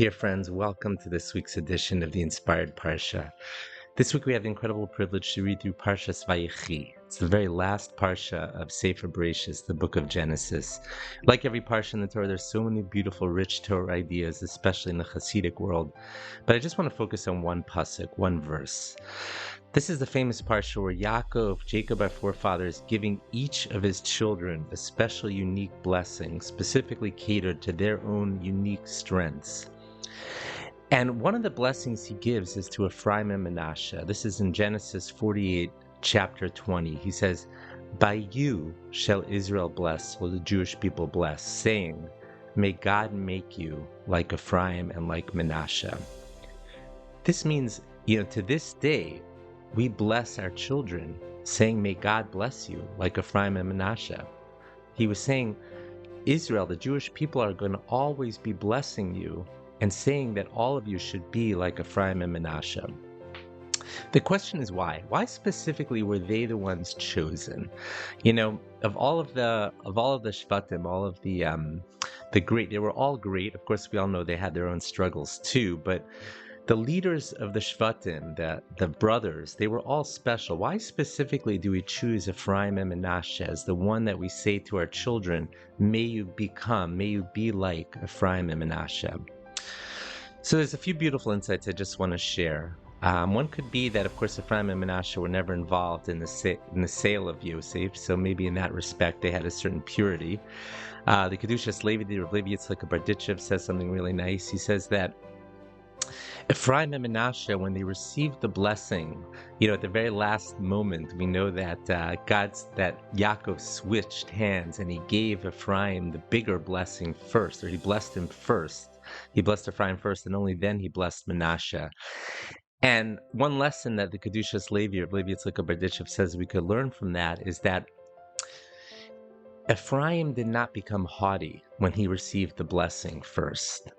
Dear friends, welcome to this week's edition of the Inspired Parsha. This week we have the incredible privilege to read through Parshas Vayechi. It's the very last Parsha of Sefer Bereshis, the book of Genesis. Like every Parsha in the Torah, there's so many beautiful, rich Torah ideas, especially in the Hasidic world. But I just want to focus on one pasuk, one verse. This is the famous Parsha where Yaakov, Jacob, our forefather, is giving each of his children a special, unique blessing, specifically catered to their own unique strengths. And one of the blessings he gives is to Ephraim and Manasseh. This is in Genesis 48, chapter 20. He says, "By you shall Israel bless, or the Jewish people bless, saying, may God make you like Ephraim and like Manasseh." This means, to this day, we bless our children, saying, may God bless you like Ephraim and Manasseh. He was saying, Israel, the Jewish people, are going to always be blessing you and saying that all of you should be like Ephraim and Manasseh. The question is why? Why specifically were they the ones chosen? Of all of the Shvatim, all of the great, they were all great. Of course, we all know they had their own struggles too, but the leaders of the Shvatim, the brothers, they were all special. Why specifically do we choose Ephraim and Manasseh as the one that we say to our children, may you be like Ephraim and Manasseh? So there's a few beautiful insights I just want to share. One could be that, of course, Ephraim and Manasseh were never involved in the sale of Yosef, so maybe in that respect they had a certain purity. The Kedushas Levi, the Rav Levi Yitzchak Barditchev, says something really nice. He says that Ephraim and Manasseh, when they received the blessing, at the very last moment, we know that that Yaakov switched hands and he gave Ephraim the bigger blessing first, or he blessed him first. He blessed Ephraim first, and only then he blessed Manasseh. And one lesson that the Kedushas Levi, or Levi Yitzchak Barditchev, says we could learn from that is that Ephraim did not become haughty when he received the blessing first.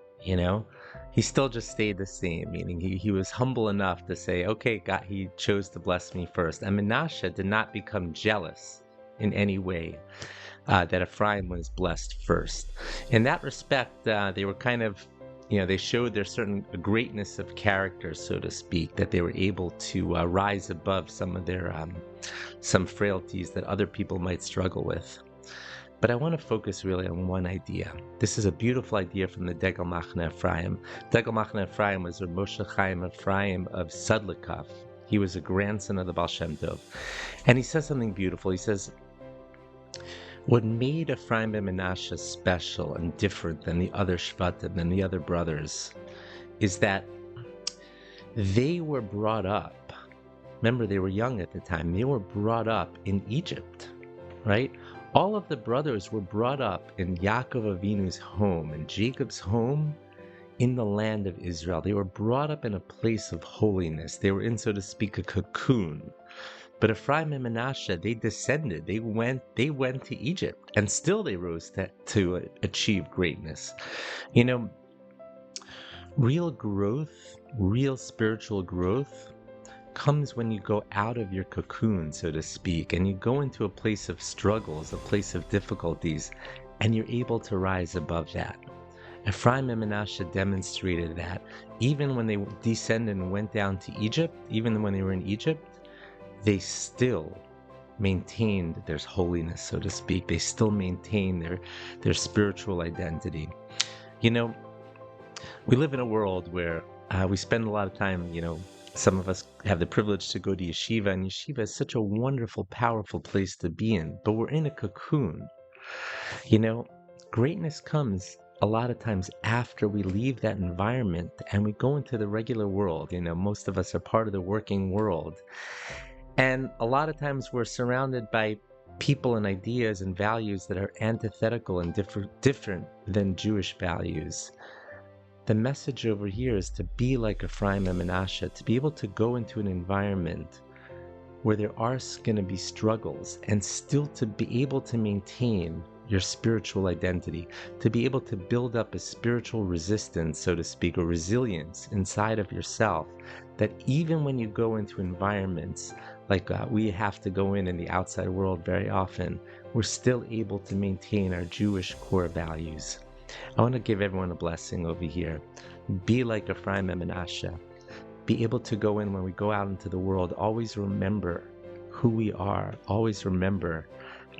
He still just stayed the same, meaning he was humble enough to say, okay, God, he chose to bless me first. And Manasseh did not become jealous in any way that Ephraim was blessed first. In that respect, they were kind of, they showed their certain greatness of character, so to speak, that they were able to rise above some of their some frailties that other people might struggle with. But I want to focus really on one idea. This is a beautiful idea from the Degel Machne Ephraim. Degel Machne Ephraim was Moshe Chaim Ephraim of Sudlikov. He was a grandson of the Baal Shem Tov. And he says something beautiful. He says, what made Ephraim and Manasseh special and different than the other Shvatim, than the other brothers, is that they were brought up. Remember, they were young at the time. They were brought up in Egypt, right? All of the brothers were brought up in Yaakov Avinu's home, in Jacob's home, in the land of Israel. They were brought up in a place of holiness. They were in, so to speak, a cocoon. But Ephraim and Manasseh, they descended. They went to Egypt, and still they rose to achieve greatness. Real growth, real spiritual growth comes when you go out of your cocoon, so to speak, and you go into a place of struggles, a place of difficulties, and you're able to rise above that. Ephraim and Manasseh demonstrated that even when they descended and went down to Egypt, even when they were in Egypt, they still maintained their holiness, so to speak. They still maintained their spiritual identity. We live in a world where we spend a lot of time, some of us have the privilege to go to yeshiva, and yeshiva is such a wonderful, powerful place to be in, but we're in a cocoon. Greatness comes a lot of times after we leave that environment and we go into the regular world. Most of us are part of the working world. And a lot of times we're surrounded by people and ideas and values that are antithetical and different than Jewish values. The message over here is to be like Ephraim and Manasseh, to be able to go into an environment where there are going to be struggles and still to be able to maintain your spiritual identity, to be able to build up a spiritual resistance, so to speak, or resilience inside of yourself, that even when you go into environments like we have to go in the outside world very often, we're still able to maintain our Jewish core values. I want to give everyone a blessing over here. Be like Ephraim and Manasseh. Be able to go in when we go out into the world. Always remember who we are. Always remember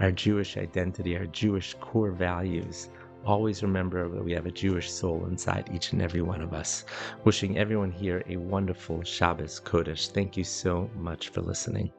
our Jewish identity, our Jewish core values. Always remember that we have a Jewish soul inside each and every one of us. Wishing everyone here a wonderful Shabbos Kodesh. Thank you so much for listening.